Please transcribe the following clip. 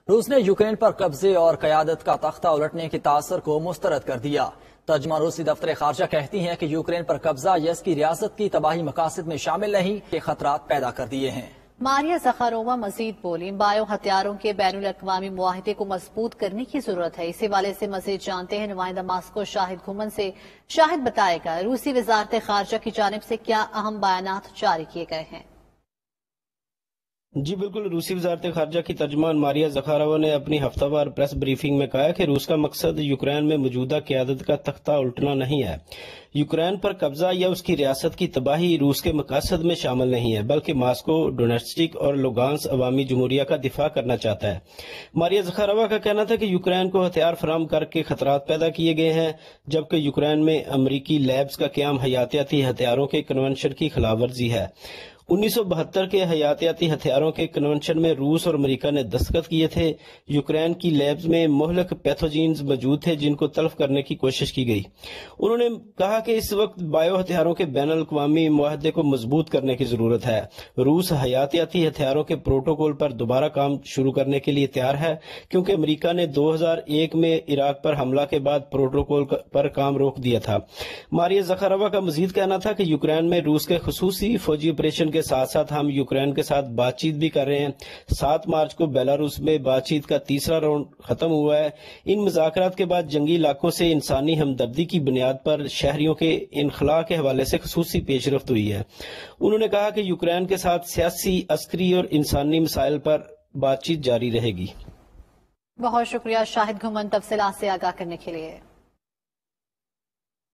روس نے یوکرین پر قبضے اور قیادت کا تختہ الٹنے کے تاثر کو مسترد کر دیا۔ ترجمان روسی دفتر خارجہ کہتی ہیں کہ یوکرین پر قبضہ یا اس کی ریاست کی تباہی مقاصد میں شامل نہیں کہ خطرات پیدا کر دیے ہیں۔ ماریا زخارووا مزید بولی، بایو ہتھیاروں کے بین الاقوامی معاہدے کو مضبوط کرنے کی ضرورت ہے۔ اسی حوالے سے مزید جانتے ہیں نمائندہ ماسکو شاہد گھومن سے۔ شاہد بتائے گا روسی وزارت خارجہ کی جانب سے کیا اہم بیانات جاری کیے گئے ہیں؟ جی بالکل، روسی وزارت خارجہ کی ترجمان ماریا زخارووا نے اپنی ہفتہ وار پریس بریفنگ میں کہا کہ روس کا مقصد یوکرین میں موجودہ قیادت کا تختہ الٹنا نہیں ہے۔ یوکرین پر قبضہ یا اس کی ریاست کی تباہی روس کے مقاصد میں شامل نہیں ہے، بلکہ ماسکو ڈونیٹسک اور لوگانس عوامی جمہوریہ کا دفاع کرنا چاہتا ہے۔ ماریا زخارووا کا کہنا تھا کہ یوکرین کو ہتھیار فراہم کر کے خطرات پیدا کیے گئے ہیں، جبکہ یوکرین میں امریکی لیبز کا قیام حیاتیاتی ہتھیاروں کے کنونشن کی خلاف ورزی ہے۔ 1972 کے حیاتیاتی ہتھیاروں کے کنونشن میں روس اور امریکہ نے دستخط کیے تھے۔ یوکرین کی لیبز میں مہلک پیتھوجینز موجود تھے جن کو تلف کرنے کی کوشش کی گئی۔ انہوں نے کہا کہ اس وقت بایو ہتھیاروں کے بین الاقوامی معاہدے کو مضبوط کرنے کی ضرورت ہے۔ روس حیاتیاتی ہتھیاروں کے پروٹوکول پر دوبارہ کام شروع کرنے کے لیے تیار ہے، کیونکہ امریکہ نے 2001 میں عراق پر حملہ کے بعد پروٹوکول پر کام روک دیا تھا۔ ماریا زخارووا کا مزید کہنا تھا کہ یوکرین میں روس کے خصوصی فوجی آپریشن کے ساتھ ساتھ ہم یوکرین کے ساتھ بات چیت بھی کر رہے ہیں۔ 7 مارچ کو بیلاروس میں بات چیت کا تیسرا راؤنڈ ختم ہوا ہے۔ ان مذاکرات کے بعد جنگی علاقوں سے انسانی ہمدردی کی بنیاد پر شہریوں کے انخلاء کے حوالے سے خصوصی پیش رفت ہوئی ہے۔ انہوں نے کہا کہ یوکرین کے ساتھ سیاسی، عسکری اور انسانی مسائل پر بات چیت جاری رہے گی۔ بہت شکریہ شاہد گھومن تفصیلات سے آگاہ کرنے کے لیے۔